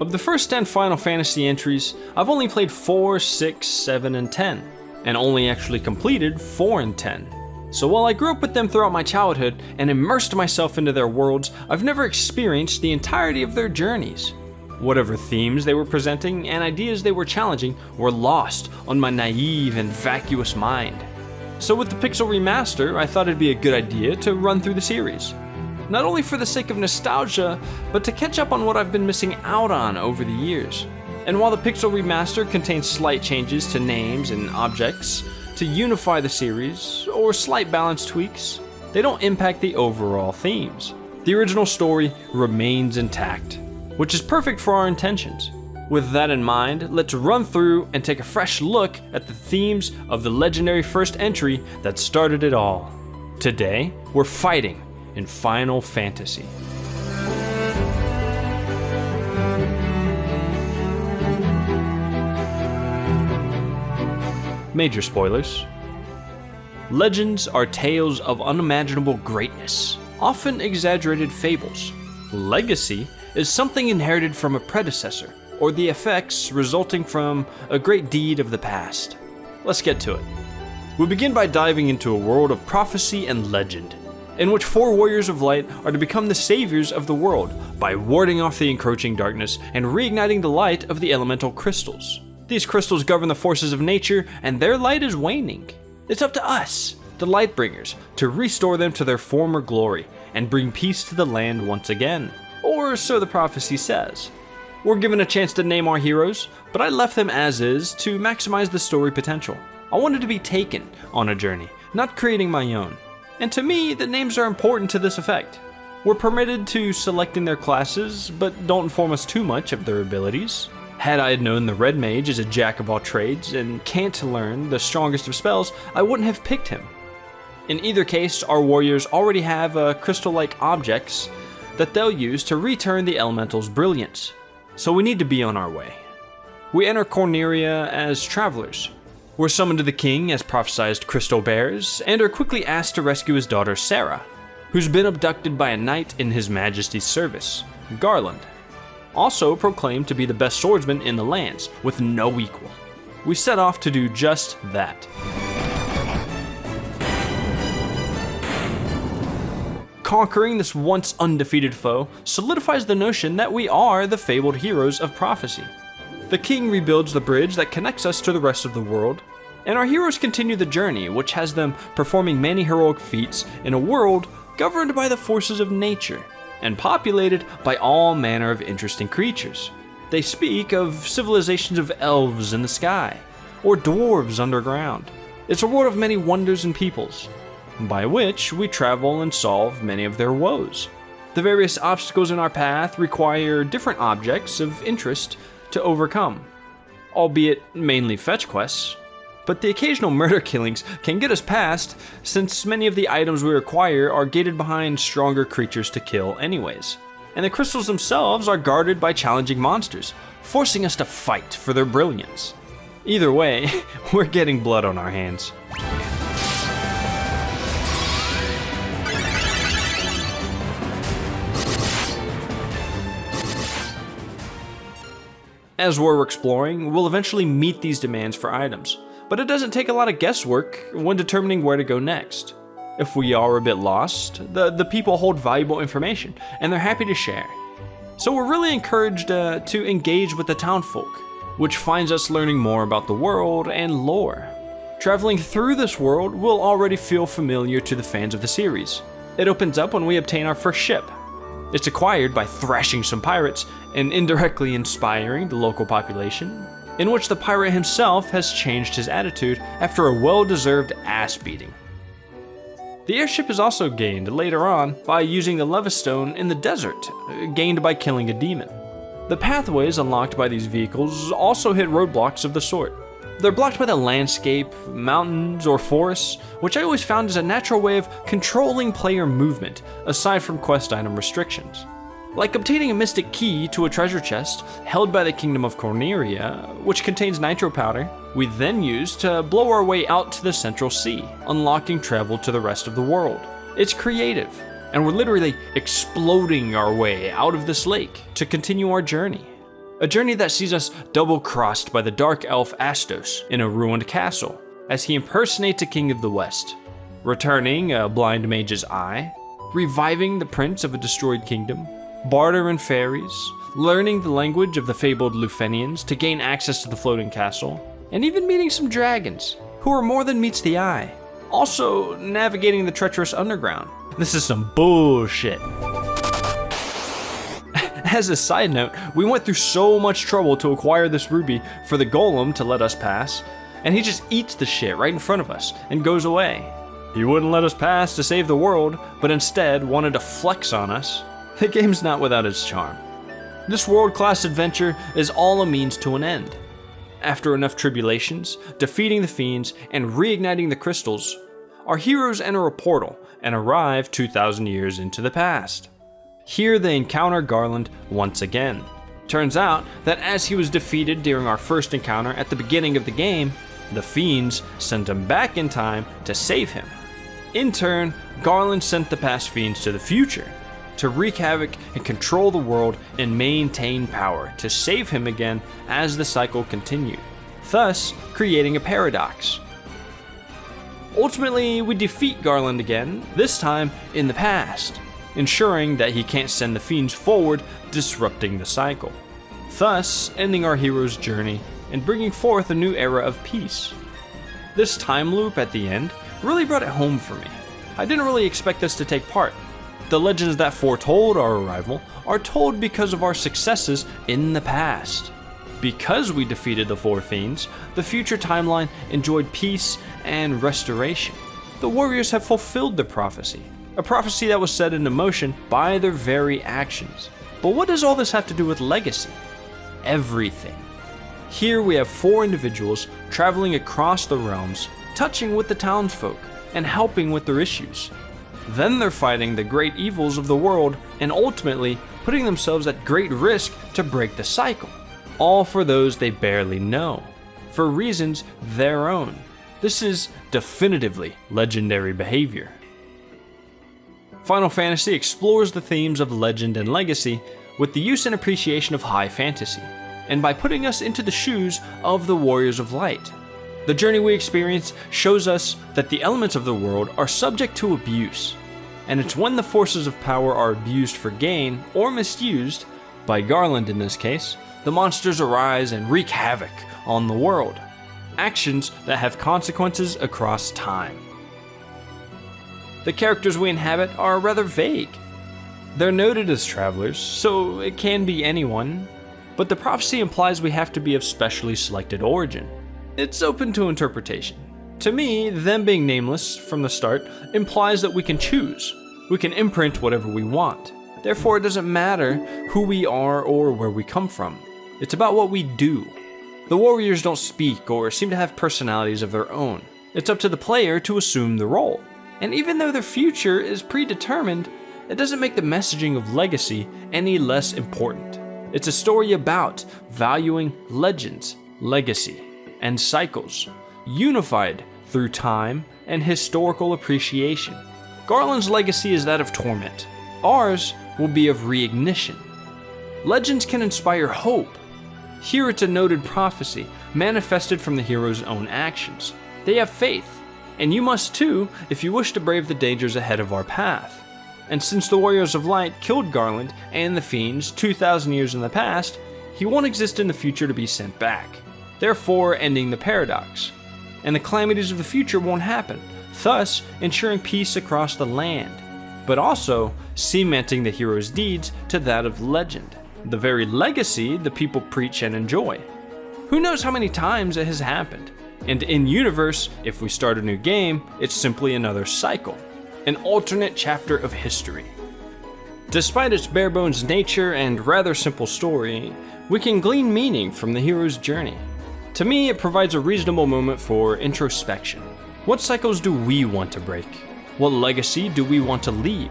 Of the first 10 Final Fantasy entries, I've only played 4, 6, 7, and 10, and only actually completed 4 and 10. So while I grew up with them throughout my childhood and immersed myself into their worlds, I've never experienced the entirety of their journeys. Whatever themes they were presenting and ideas they were challenging were lost on my naive and vacuous mind. So with the Pixel Remaster, I thought it'd be a good idea to run through the series. Not only for the sake of nostalgia, but to catch up on what I've been missing out on over the years. And while the Pixel Remaster contains slight changes to names and objects to unify the series, or slight balance tweaks, they don't impact the overall themes. The original story remains intact, which is perfect for our intentions. With that in mind, let's run through and take a fresh look at the themes of the legendary first entry that started it all. Today, we're fighting in Final Fantasy. Major spoilers. Legends are tales of unimaginable greatness, often exaggerated fables. Legacy is something inherited from a predecessor, or the effects resulting from a great deed of the past. Let's get to it. We begin by diving into a world of prophecy and legend, in which 4 warriors of light are to become the saviors of the world by warding off the encroaching darkness and reigniting the light of the elemental crystals. These crystals govern the forces of nature, and their light is waning. It's up to us, the Lightbringers, to restore them to their former glory and bring peace to the land once again. Or so the prophecy says. We're given a chance to name our heroes, but I left them as is to maximize the story potential. I wanted to be taken on a journey, not creating my own. And to me, the names are important to this effect. We're permitted to select in their classes, but don't inform us too much of their abilities. Had I known the Red Mage is a jack of all trades and can't learn the strongest of spells, I wouldn't have picked him. In either case, our warriors already have crystal-like objects that they'll use to return the elemental's brilliance. So we need to be on our way. We enter Corneria as travelers. We're summoned to the king as prophesized crystal bears, and are quickly asked to rescue his daughter Sarah, who's been abducted by a knight in his majesty's service, Garland, also proclaimed to be the best swordsman in the lands, with no equal. We set off to do just that. Conquering this once undefeated foe solidifies the notion that we are the fabled heroes of prophecy. The king rebuilds the bridge that connects us to the rest of the world, and our heroes continue the journey, which has them performing many heroic feats in a world governed by the forces of nature and populated by all manner of interesting creatures. They speak of civilizations of elves in the sky, or dwarves underground. It's a world of many wonders and peoples, by which we travel and solve many of their woes. The various obstacles in our path require different objects of interest to overcome, albeit mainly fetch quests, but the occasional murder killings can get us past, since many of the items we acquire are gated behind stronger creatures to kill anyways. And the crystals themselves are guarded by challenging monsters, forcing us to fight for their brilliance. Either way, we're getting blood on our hands. As we're exploring, we'll eventually meet these demands for items, but it doesn't take a lot of guesswork when determining where to go next. If we are a bit lost, the people hold valuable information, and they're happy to share. So we're really encouraged to engage with the townfolk, which finds us learning more about the world and lore. Traveling through this world will already feel familiar to the fans of the series. It opens up when we obtain our first ship. It's acquired by thrashing some pirates and indirectly inspiring the local population, in which the pirate himself has changed his attitude after a well-deserved ass-beating. The airship is also gained later on by using the Levistone in the desert, gained by killing a demon. The pathways unlocked by these vehicles also hit roadblocks of the sort. They're blocked by the landscape, mountains, or forests, which I always found is a natural way of controlling player movement, aside from quest item restrictions. Like obtaining a mystic key to a treasure chest held by the Kingdom of Corneria, which contains nitro powder, we then use to blow our way out to the Central Sea, unlocking travel to the rest of the world. It's creative, and we're literally exploding our way out of this lake to continue our journey. A journey that sees us double-crossed by the dark elf Astos in a ruined castle, as he impersonates a king of the West, returning a blind mage's eye, reviving the prince of a destroyed kingdom, barter and fairies, learning the language of the fabled Lufenians to gain access to the floating castle, and even meeting some dragons, who are more than meets the eye. Also, navigating the treacherous underground. This is some bullshit. As a side note, we went through so much trouble to acquire this ruby for the golem to let us pass, and he just eats the shit right in front of us and goes away. He wouldn't let us pass to save the world, but instead wanted to flex on us. The game's not without its charm. This world-class adventure is all a means to an end. After enough tribulations, defeating the fiends, and reigniting the crystals, our heroes enter a portal and arrive 2,000 years into the past. Here they encounter Garland once again. Turns out that as he was defeated during our first encounter at the beginning of the game, the fiends sent him back in time to save him. In turn, Garland sent the past fiends to the future to wreak havoc and control the world and maintain power to save him again as the cycle continued, thus creating a paradox. Ultimately, we defeat Garland again, this time in the past, ensuring that he can't send the fiends forward, disrupting the cycle, thus ending our hero's journey and bringing forth a new era of peace. This time loop at the end really brought it home for me. I didn't really expect this to take part. The legends that foretold our arrival are told because of our successes in the past. Because we defeated the four fiends, the future timeline enjoyed peace and restoration. The warriors have fulfilled their prophecy, a prophecy that was set into motion by their very actions. But what does all this have to do with legacy? Everything. Here we have four individuals traveling across the realms, touching with the townsfolk and helping with their issues. Then they're fighting the great evils of the world and ultimately putting themselves at great risk to break the cycle. All for those they barely know, for reasons their own. This is definitively legendary behavior. Final Fantasy explores the themes of legend and legacy with the use and appreciation of high fantasy, and by putting us into the shoes of the Warriors of Light. The journey we experience shows us that the elements of the world are subject to abuse, and it's when the forces of power are abused for gain or misused, by Garland in this case, the monsters arise and wreak havoc on the world, actions that have consequences across time. The characters we inhabit are rather vague. They're noted as travelers, so it can be anyone, but the prophecy implies we have to be of specially selected origin. It's open to interpretation. To me, them being nameless from the start implies that we can choose. We can imprint whatever we want. Therefore, it doesn't matter who we are or where we come from. It's about what we do. The warriors don't speak or seem to have personalities of their own. It's up to the player to assume the role. And even though their future is predetermined, it doesn't make the messaging of legacy any less important. It's a story about valuing legends, legacy, and cycles, unified through time and historical appreciation. Garland's legacy is that of torment. Ours will be of reignition. Legends can inspire hope. Here it's a noted prophecy, manifested from the hero's own actions. They have faith, and you must too if you wish to brave the dangers ahead of our path. And since the Warriors of Light killed Garland and the Fiends 2,000 years in the past, he won't exist in the future to be sent back, therefore ending the paradox. And the calamities of the future won't happen, thus ensuring peace across the land, but also cementing the hero's deeds to that of legend, the very legacy the people preach and enjoy. Who knows how many times it has happened? And in-universe, if we start a new game, it's simply another cycle, an alternate chapter of history. Despite its bare-bones nature and rather simple story, we can glean meaning from the hero's journey. To me, it provides a reasonable moment for introspection. What cycles do we want to break? What legacy do we want to leave?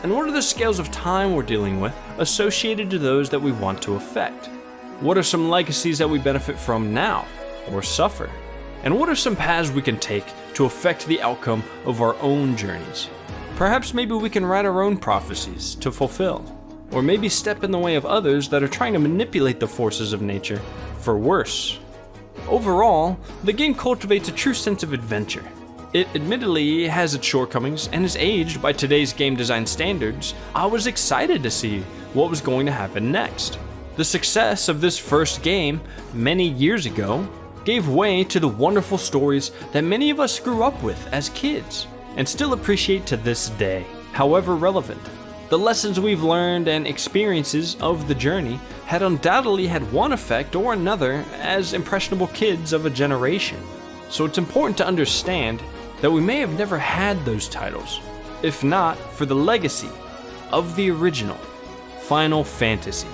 And what are the scales of time we're dealing with associated to those that we want to affect? What are some legacies that we benefit from now, or suffer? And what are some paths we can take to affect the outcome of our own journeys? Perhaps maybe we can write our own prophecies to fulfill. or maybe step in the way of others that are trying to manipulate the forces of nature for worse. Overall, the game cultivates a true sense of adventure. It admittedly has its shortcomings and is aged by today's game design standards. I was excited to see what was going to happen next. The success of this first game many years ago gave way to the wonderful stories that many of us grew up with as kids and still appreciate to this day. However relevant, the lessons we've learned and experiences of the journey had undoubtedly had one effect or another as impressionable kids of a generation. So it's important to understand that we may have never had those titles, if not for the legacy of the original Final Fantasy.